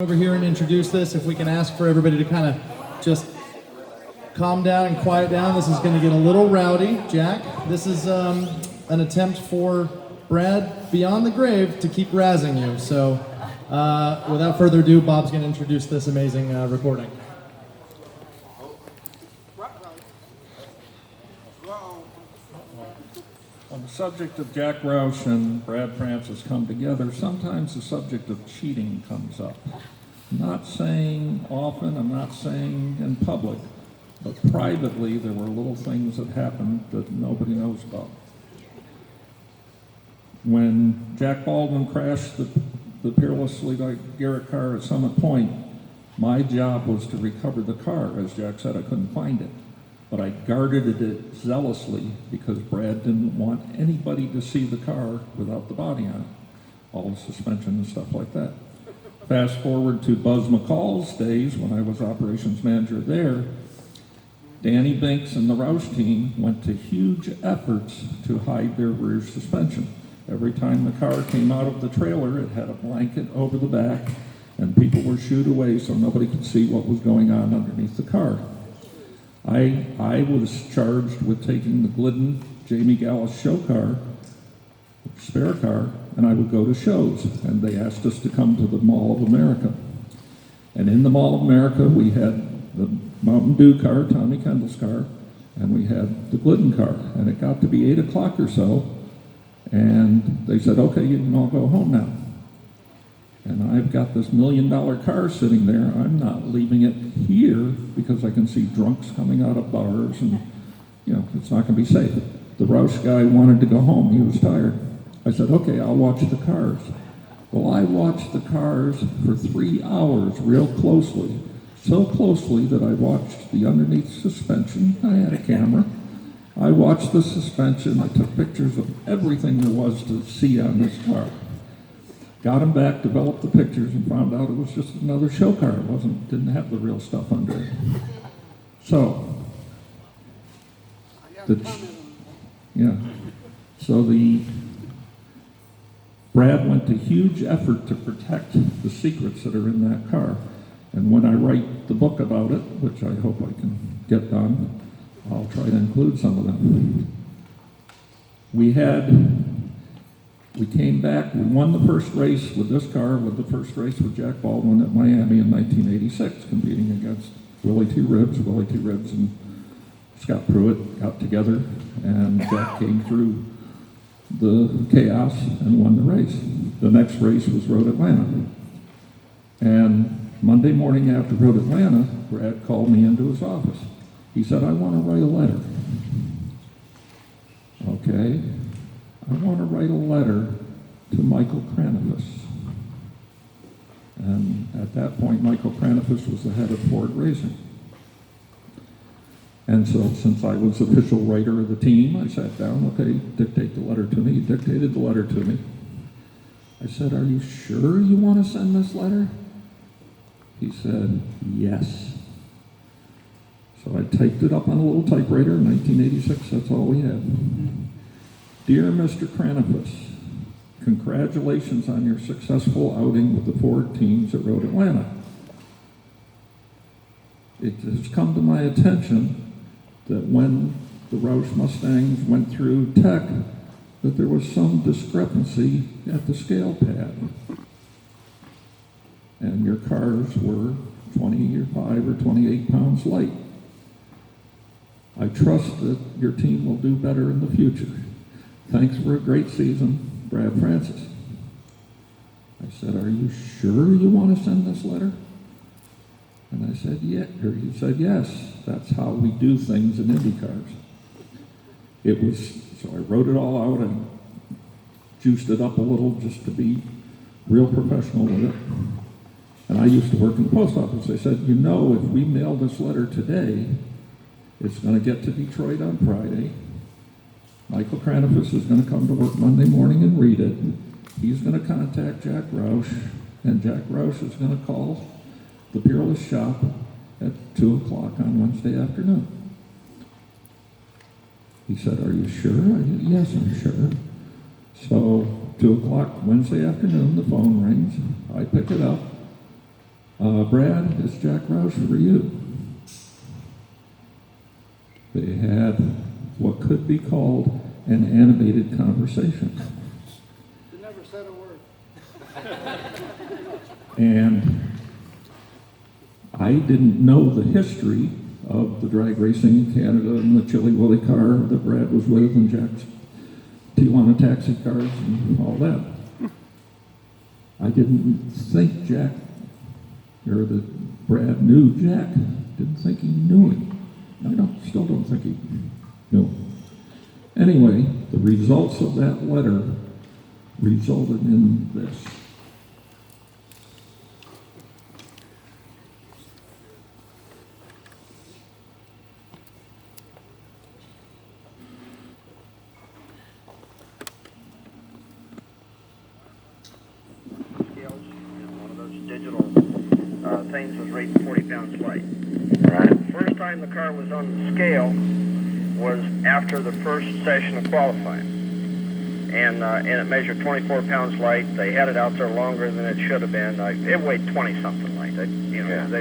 Over here and introduce this. If we can ask for everybody to kind of just calm down and quiet down. This is going to get a little rowdy. Jack, this is an attempt for Brad Beyond the Grave to keep razzing you. So without further ado, Bob's going to introduce this amazing recording. On the subject of Jack Roush and Brad Francis come together, sometimes the subject of cheating comes up. I'm not saying often, I'm not saying in public, but privately there were little things that happened that nobody knows about. When Jack Baldwin crashed the peerlessly Garrett car at Summit Point, my job was to recover the car. As Jack said, I couldn't find it. But I guarded it zealously because Brad didn't want anybody to see the car without the body on it, all the suspension and stuff like that. Fast forward to Buzz McCall's days when I was operations manager there, Danny Binks and the Roush team went to huge efforts to hide their rear suspension. Every time the car came out of the trailer, it had a blanket over the back, and people were shooed away so nobody could see what was going on underneath the car. I was charged with taking the Glidden Jamie Gallus show car, spare car, and I would go to shows, and they asked us to come to the Mall of America. And in the Mall of America, we had the Mountain Dew car, Tommy Kendall's car, and we had the Glidden car. And it got to be 8 o'clock or so, and they said, okay, you can all go home now. And I've got this $1 million car sitting there. I'm not leaving it here because I can see drunks coming out of bars and, it's not going to be safe. The Roush guy wanted to go home. He was tired. I said, okay, I'll watch the cars. Well, I watched the cars for 3 hours real closely, so closely that I watched the underneath suspension. I had a camera. I watched the suspension. I took pictures of everything there was to see on this car. Got him back, developed the pictures, and found out it was just another show car. It didn't have the real stuff under it. So, Brad went to huge effort to protect the secrets that are in that car. And when I write the book about it, which I hope I can get done, I'll try to include some of them. We came back, we won the first race with this car, with the first race with Jack Baldwin at Miami in 1986, competing against Willie T. Ribbs. Willie T. Ribbs and Scott Pruitt got together, and Jack came through the chaos and won the race. The next race was Road Atlanta. And Monday morning after Road Atlanta, Brad called me into his office. He said, I want to write a letter. Okay. I want to write a letter to Michael Kranafis. And at that point, Michael Kranafis was the head of Ford Racing. And so since I was official writer of the team, I sat down, okay, dictate the letter to me. He dictated the letter to me. I said, are you sure you want to send this letter? He said, yes. So I typed it up on a little typewriter in 1986, that's all we had. Dear Mr. Kranafis, congratulations on your successful outing with the Ford teams at Road Atlanta. It has come to my attention that when the Roush Mustangs went through tech, that there was some discrepancy at the scale pad. And your cars were 25 or 28 pounds light. I trust that your team will do better in the future. Thanks for a great season, Brad Francis. I said, are you sure you want to send this letter? And I said, yeah. Or he said, yes. That's how we do things in Indy cars. So I wrote it all out and juiced it up a little just to be real professional with it. And I used to work in the post office. They said, if we mail this letter today, it's going to get to Detroit on Friday. Michael Kranafis is going to come to work Monday morning and read it. He's going to contact Jack Roush, and Jack Roush is going to call the Peerless shop at 2 o'clock on Wednesday afternoon. He said, are you sure? Yes, I'm sure. So 2 o'clock Wednesday afternoon, the phone rings. I pick it up. Brad, it's Jack Roush for you. They had what could be called an animated conversation. You never said a word. And I didn't know the history of the drag racing in Canada and the Chili Willy car that Brad was with and Jack's Tijuana taxi cars and all that. I didn't think Jack, or that Brad knew Jack. Didn't think he knew him. Still don't think he knew him. Anyway, the results of that letter resulted in this. Digital things was rated 40 pounds light. Right. First time the car was on the scale was after the first session of qualifying, and it measured 24 pounds light. They had it out there longer than it should have been. It weighed 20 something light. They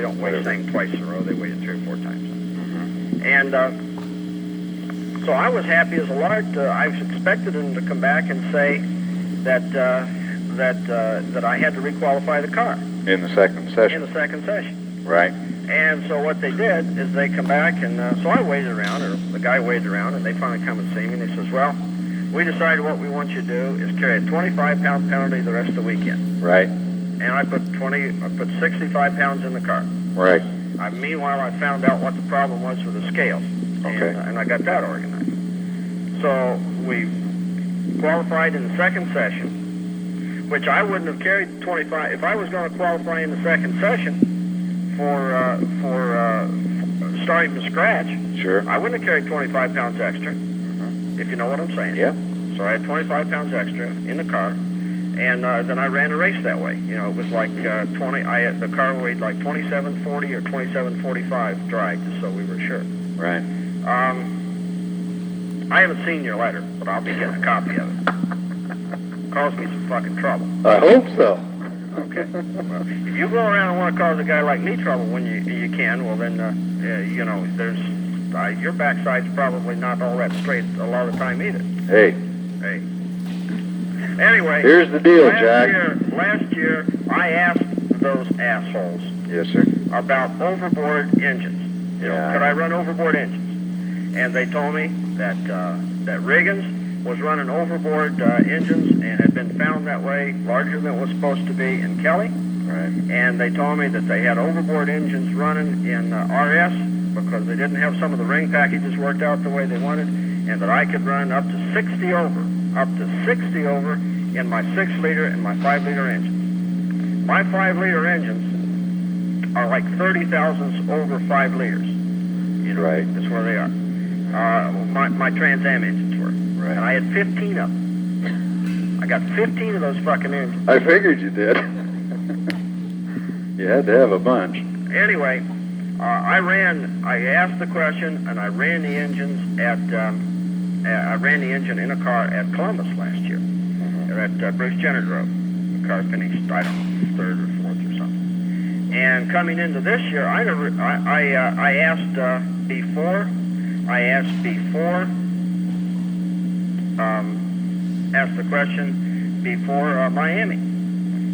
don't weigh the same twice in a row. They weigh it 3 or 4 times. Mm-hmm. And so I was happy as a lark. I expected him to come back and say that I had to requalify the car In the second in session. the second session. Right. And so what they did is they come back, and so I waited around, or the guy waited around, and they finally come and see me, and he says, well, we decided what we want you to do is carry a 25-pound penalty the rest of the weekend. Right. And I put 65 pounds in the car. Right. Meanwhile, I found out what the problem was with the scales. Okay. And I got that organized. So we qualified in the second session, which I wouldn't have carried 25. If I was going to qualify in the second session for starting from scratch, Sure. I wouldn't have carried 25 pounds extra, if you know what I'm saying. Yeah. So I had 25 pounds extra in the car, and then I ran a race that way. It was like 20. The car weighed like 2740 or 2745 dry, just so we were sure. Right. I haven't seen your letter, but I'll be getting a copy of it. Cause me some fucking trouble. I hope so. Okay. Well, if you go around and want to cause a guy like me trouble when you can, well then, there's your backside's probably not all that straight a lot of the time either. Hey, Hey. Anyway. here's the deal, Jack. Last year, I asked those assholes Yes, sir. about overboard engines. Yeah. Could I run overboard engines? And they told me that Riggins was running overboard engines and had been found that way, larger than it was supposed to be in Kelly. Right. And they told me that they had overboard engines running in RS because they didn't have some of the ring packages worked out the way they wanted, and that I could run up to 60 over in my 6-liter and my 5-liter engines. My 5-liter engines are like 30 thousandths over 5 liters. Right. That's where they are. My Trans Am engines were. Right. And I had 15 of them. I got 15 of those fucking engines. I figured you did. You had to have a bunch. Anyway, I asked the question, and I ran the engines I ran the engine in a car at Columbus last year, at Bruce Jenner Grove. The car finished, I don't know, 3rd or 4th or something. And coming into this year, I asked before the question before Miami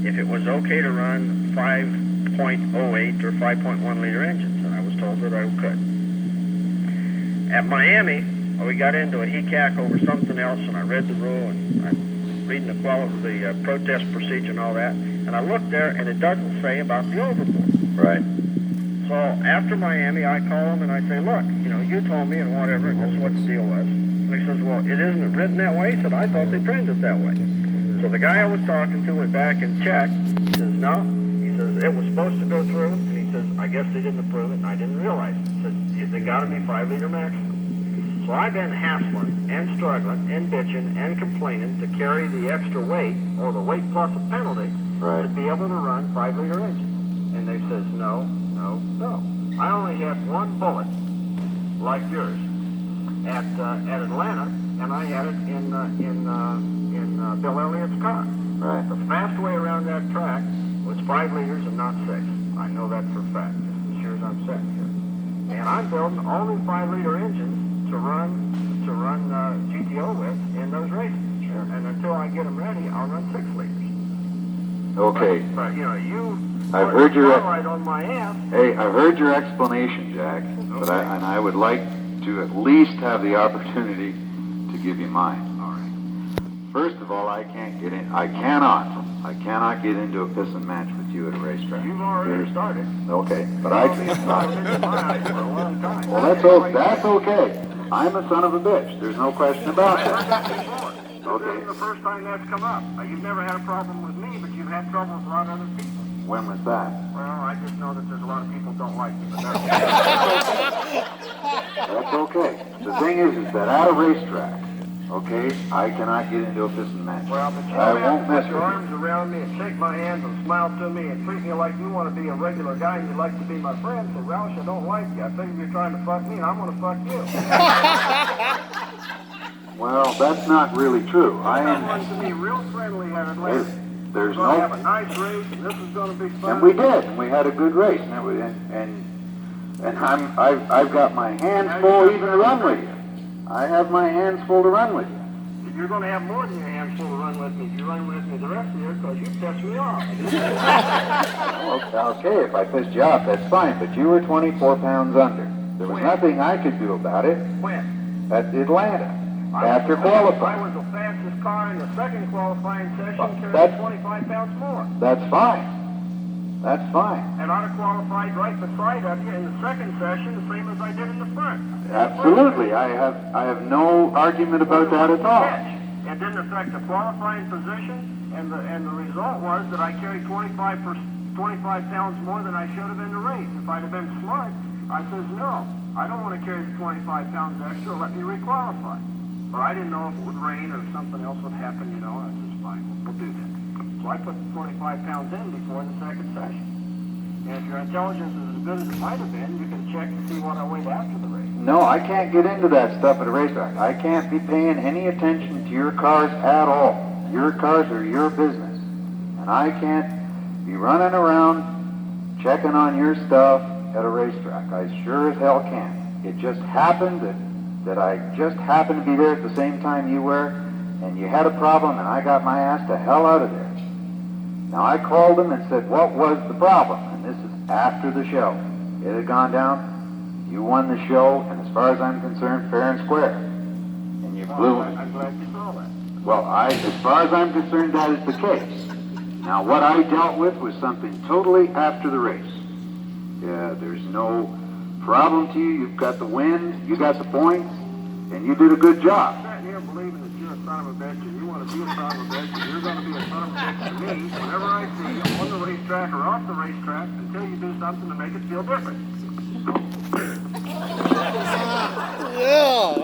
if it was okay to run 5.08 or 5.1 liter engines, and I was told that I could. At Miami, we got into a hecack over something else, and I read the rule, and I'm reading the protest procedure and all that, and I looked there, and it doesn't say about the overboard. Right. So after Miami, I call him and I say, look, you told me and whatever, and this is what the deal was. And he says, well, it isn't written that way. He said, I thought they printed it that way. So the guy I was talking to went back and checked. He says, no. He says, it was supposed to go through. And he says, I guess they didn't approve it, and I didn't realize it. He said, they got to be 5-liter maximum. So I've been hassling and struggling and bitching and complaining to carry the extra weight, or the weight plus a penalty, Right. to be able to run 5-liter engines. And they says, no. I only had one bullet like yours at Atlanta, and I had it in Bill Elliott's car. Right. The fast way around that track was 5 liters and not 6. I know I'm building only 5-liter engines to run GTO with in those races. And until I get them ready, I'll run 6 liters. Okay. But you know, I've heard your spotlight on my ass. Hey, I've heard your explanation, Jack, but I would like to at least have the opportunity to give you mine. All right. First of all, I cannot get into a pissing match with you at a racetrack. You've already started. Okay, but I've been for a long time. well, that's okay. I'm a son of a bitch. There's no question about that. This isn't the first time that's come up. You've never had a problem with me, but you've had trouble with a lot of other people. When was that? Well, I just know that there's a lot of people don't like you, but That's okay. The thing is that at a racetrack, okay, I cannot get into a pissing match. well, but you I don't won't have to mess put your with arms around me and shake my hand and smile to me and treat me like you want to be a regular guy and you'd like to be my friend. So, Roush, I don't like you. I think you're trying to fuck me and I'm going to fuck you. you. Well, that's not really true. I Someone am. to be real friendly at Atlanta. There's We're going to have a no. nice race and this is going to be fun. And we did. And we had a good race. And I've got my hands full even to run with you. I have my hands full to run with you. You're going to have more than your hands full to run with me if you run with me the rest of the year because you pissed me off. Okay, if I pissed you off, that's fine. But you were 24 pounds under. There was When? nothing I could do about it When? at Atlanta after qualifying. I was the fastest car in the second qualifying session, carrying That's- 25 pounds more. That's fine. That's fine. And I'd have qualified right beside of you in the second session, the same as I did in the front. Absolutely. I have no argument about that at all. It didn't affect the qualifying position, and the result was that I carried 25 pounds more than I should have in the race. If I'd have been smart, I says, no, I don't want to carry the 25 pounds extra, let me requalify. But I didn't know if it would rain or something else would happen, you know, and I says, fine, we'll do that. So I put the 25 pounds in before the second session. And if your intelligence is as good as it might have been, you can check to see what I weighed after the race. No, I can't get into that stuff at a racetrack. I can't be paying any attention to your cars at all. Your cars are your business. And I can't be running around checking on your stuff at a racetrack. I sure as hell can't. It just happened that I just happened to be there at the same time you were, and you had a problem, and I got my ass the hell out of there. Now, I called them and said, what was the problem? And this is after the show. It had gone down. You won the show, and as far as I'm concerned, fair and square. And you blew it. I'm glad you saw that. Well, as far as I'm concerned, that is the case. Now, what I dealt with was something totally after the race. Yeah, there's no problem to you. You've got the win, you got the points, and you did a good job. I'm sitting here believing that you're a son of a bitch and you want to be a son of a bitch and you're going to be a son of a bitch to me whenever I see you on the racetrack or off the racetrack until you do something to make it feel different. Yeah.